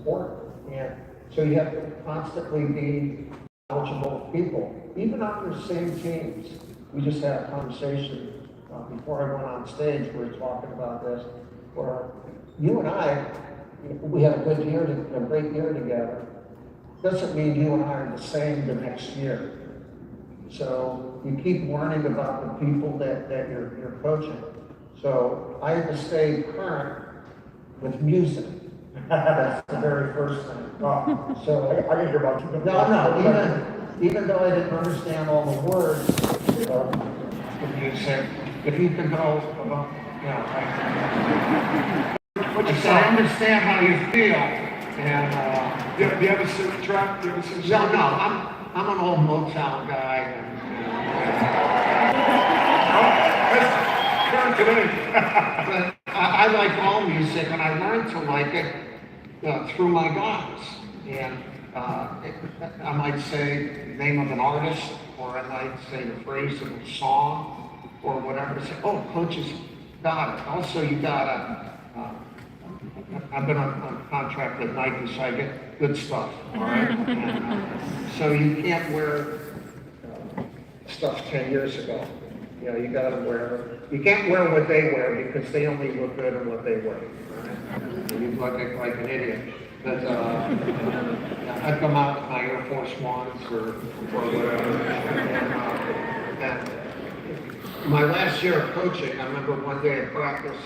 important. And so you have to constantly be knowledgeable of people, even on the same teams. We just had a conversation before I went on stage. We were talking about this, where you and I, we had a good year, a great year together. Doesn't mean you and I are the same the next year. So you keep learning about the people that you're coaching. So I had to stay current with music. That's the very first thing. So I didn't hear about you. no, even though I didn't understand all the words of the music, if you can go about, I understand how you feel, and Do you have a certain track? Do you have a certain no, I'm an old Motown guy, and current today. but I like all music, and I learned to like it through my guys. And I might say the name of an artist, or I might say the phrase of a song, or whatever. Say, oh, coaches got it. Also, you gotta. I've been on contract with Nike, so I get good stuff. All right. And, so you can't wear stuff 10 years ago. You know, you gotta wear. You can't wear what they wear because they only look good in what they wear. Right? You look like an idiot. But I come out with my Air Force Ones or whatever. And my last year of coaching, I remember one day at practice,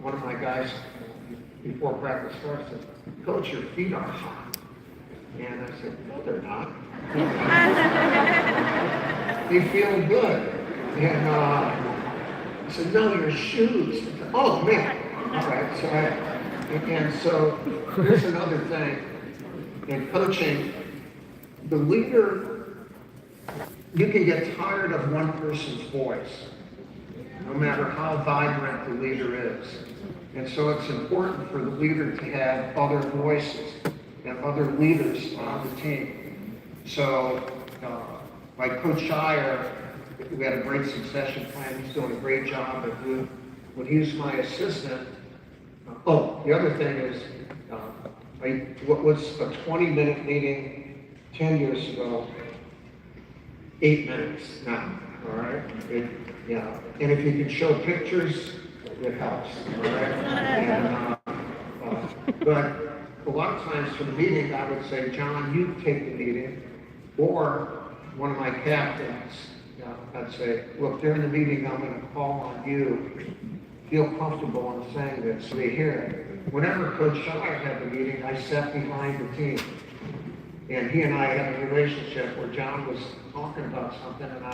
one of my guys before practice started said, "Coach, your feet are hot." And I said, "No, they're not. They feel good." And I said, "No, your shoes." I said, "Oh, man." All right. So here's another thing. In coaching, the leader, you can get tired of one person's voice, no matter how vibrant the leader is. And so it's important for the leader to have other voices and other leaders on the team. So, like Coach Shire, we had a great succession plan. He's doing a great job at Duke. When he was my assistant, the other thing is, what was a 20-minute meeting 10 years ago, 8 minutes now, all right? And if you can show pictures, it helps, all right? And, but a lot of times for the meeting, I would say, "John, you take the meeting," or one of my captains, I'd say, "Look, during the meeting, I'm going to call on you. Feel comfortable in saying this so they hear it." Whenever Coach Shire had the meeting, I sat behind the team. And he and I had a relationship where John was talking about something, and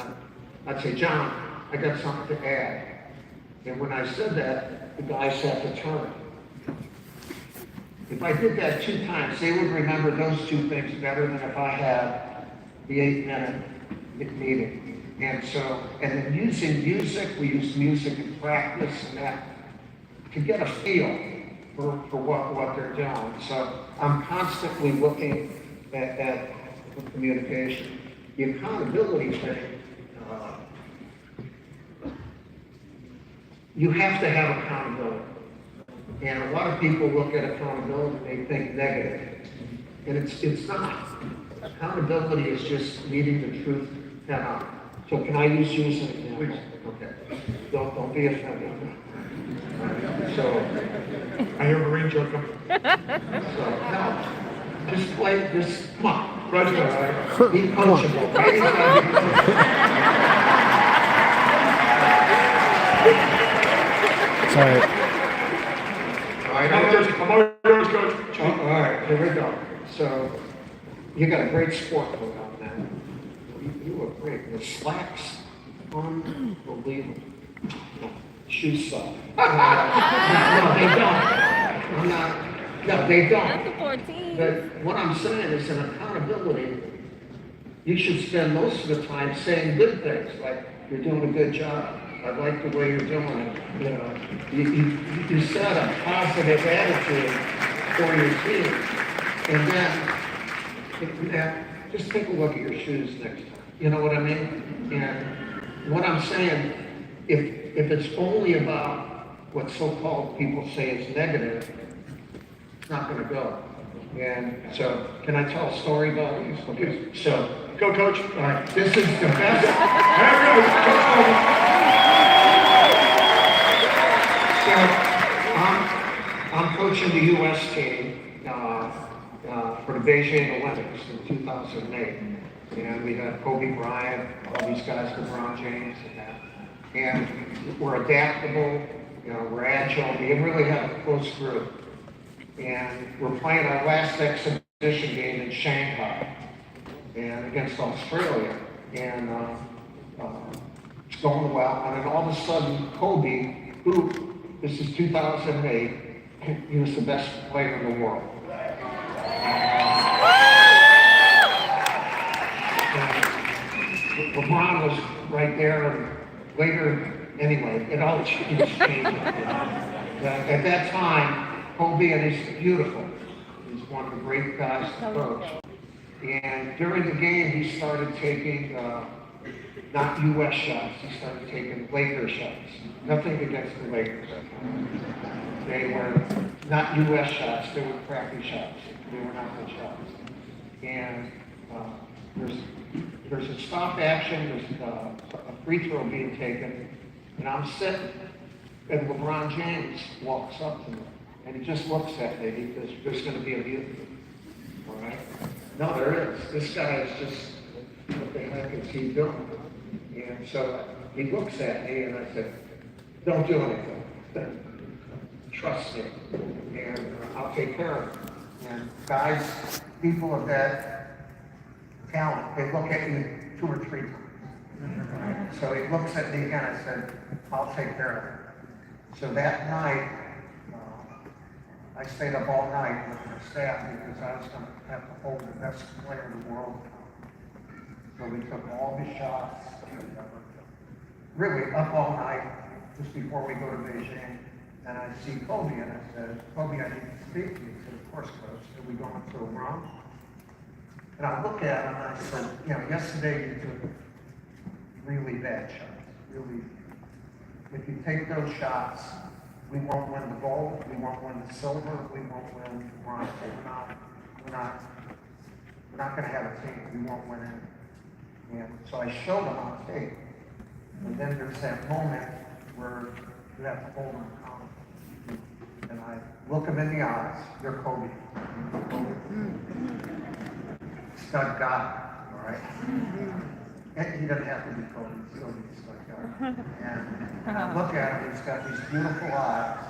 I'd say, "John, I got something to add." And when I said that, the guys had to turn. If I did that 2 times, they would remember those 2 things better than if I had the 8-minute meeting. And then using music, we use music in practice and that to get a feel for what they're doing. So I'm constantly looking at communication. The accountability thing, you have to have accountability. And a lot of people look at accountability and they think negative. And it's not. Accountability is just meeting the truth head on. So can I use you as an example? Okay. Don't be offended. So I hear Marine joke. no, just come on. Roger. Be coachable. Sorry. I'm yours, Coach. All right, here we go. So you got a great sport coat on now. You look great. Your slacks, unbelievable. Shoes suck. No, they don't. No, they don't. That's a 14. But what I'm saying is in accountability, you should spend most of the time saying good things, like, "You're doing a good job. I like the way you're doing it." You know, you set a positive attitude for your team. And then just take a look at your shoes next time. You know what I mean? And what I'm saying, if it's only about what so-called people say is negative, it's not going to go. And so, can I tell a story about these? Okay, so, Go, coach. all right, this is the best. There it goes. Coach So, I'm coaching the U.S. team for the Beijing Olympics in 2008. And we had Kobe Bryant, all these guys, LeBron James and that. And we're adaptable, we're agile, we really have a close group. And we're playing our last exhibition game in Shanghai and against Australia. And it's going well. And then all of a sudden, Kobe, who, this is 2008, he was the best player in the world. LeBron was right there, and later, anyway, it all changed. At that time, Kobe, and he's beautiful. He's one of the great guys to coach. And during the game, he started taking not U.S. shots, he started taking Lakers shots. Nothing against the Lakers. They were not U.S. shots, they were crappy shots. They were not good shots. And there's a stop action, there's a free throw being taken, and I'm sitting, and LeBron James walks up to me, and he just looks at me because there's going to be a mutiny. All right? No, there is. This guy is just, what the heck is he doing? And so he looks at me, and I said, don't do anything. Trust me, and I'll take care of it. And guys, people of that talent, they look at you 2 or 3 times. Right? So he looks at me again, I said, I'll take care of it. So that night, I stayed up all night with my staff because I was going to have to hold the best player in the world. So we took all the shots, really up all night, just before we go to Beijing. And I see Kobe, and I said, Kobe, I need to speak to you. He said, of course, coach. Are we going to a round? And I look at him, and I said, yesterday you took really bad shots. Really, if you take those shots, we won't win the gold, we won't win the silver, we won't win the bronze. We're not going to have a team. We won't win any. And so I showed him on tape. And then there's that moment where you have to hold him accountable. And I look him in the eyes. You're Kobe. Stud guy, all right? And he doesn't have to be Kobe. He's still be a stud guy. And I look at him. He's got these beautiful eyes.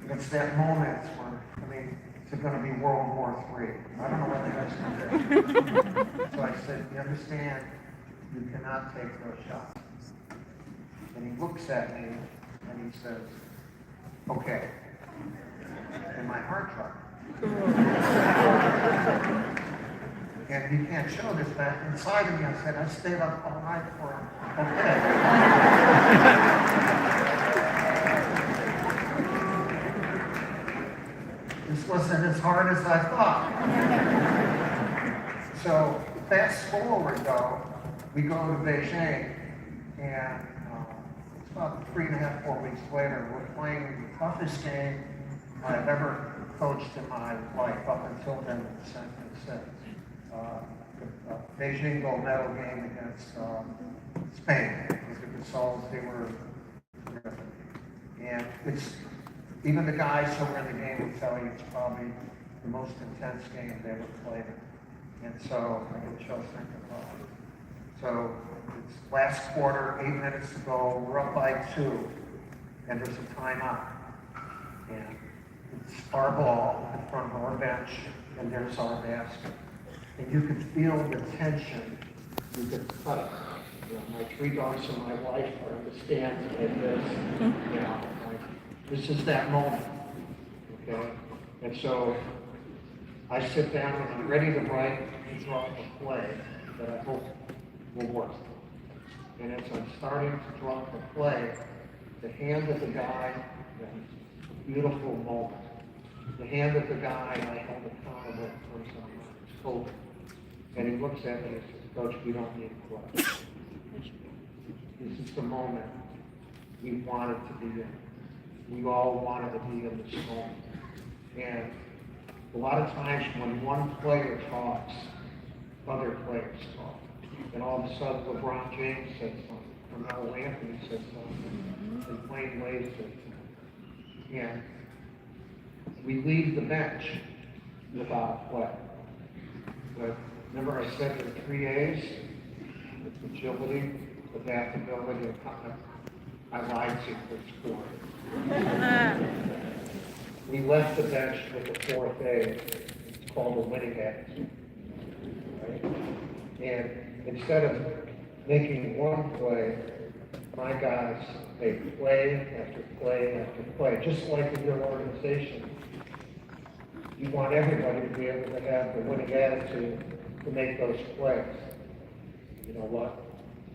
It's that moment where, is it going to be World War III? I don't know what the guy's going to do. So I said, you understand, you cannot take those shots. And he looks at me and he says, okay. And my heart dropped. And you can't show this, but inside of me I said, I stayed up all night for him. This wasn't as hard as I thought. So fast forward though, we go to Beijing, and it's about 3.5, 4 weeks later, we're playing the toughest game I've ever coached in my life up until then in San Francisco. The Beijing gold medal game against Spain. With the Gasols, they were terrific. And even the guys who were in the game will tell you it's probably the most intense game they ever played in. And so I get chills thinking about it. So it's last quarter, 8 minutes to go, we're up by 2, and there's a timeout. And it's our ball in front of our bench, and there's our basket. And you could feel the tension, you could cut it. My 3 dogs and my wife are in the stands like this. This is that moment, okay? And so I sit down and I'm ready to write and draw a play that I hope will work. And as I'm starting to draw the play, the hand of the guy, a beautiful moment. The hand of the guy I held accountable for some hope. And he looks at me and says, Coach, we don't need a play. This is the moment we wanted to be in. We all wanted to be in this moment. And A lot of times when one player talks, other players talk. And all of a sudden LeBron James says something, Carmelo Anthony says something, and Wayne Wade says something. And we leave the bench without a play. But remember I said there are 3 A's? Agility, adaptability, and confidence. I lied to you for scoring. We left the bench with the 4th A. It's called a winning attitude. Right? And instead of making one play, my guys make play after play after play. Just like in your organization, you want everybody to be able to have the winning attitude to make those plays. You know what?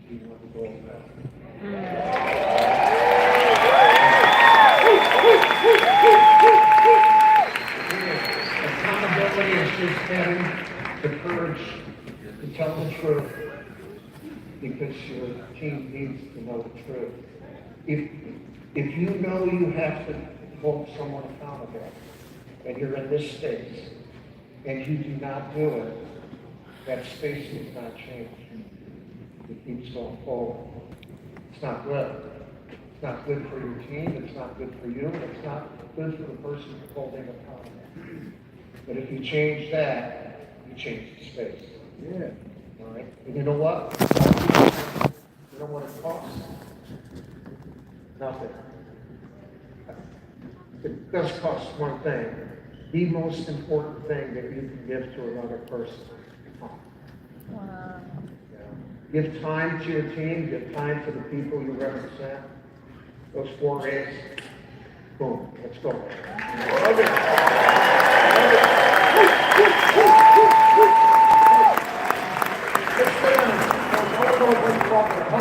You want to go about. Accountability is just having the courage to tell the truth because your team needs to know the truth. If you know you have to hold someone accountable and you're in this space and you do not do it, that space does not change. It keeps going forward. It's not good. It's not good for your team. It's not good for you. And it's not good for the person holding accountable. But if you change that, you change the space. Yeah. All right? And you know what? You know what it costs? Nothing. It does cost one thing. The most important thing that you can give to another person. Wow. Give time to your team, give time to the people you represent. Those 4 A's, boom, let's go. I don't know what you're talking about.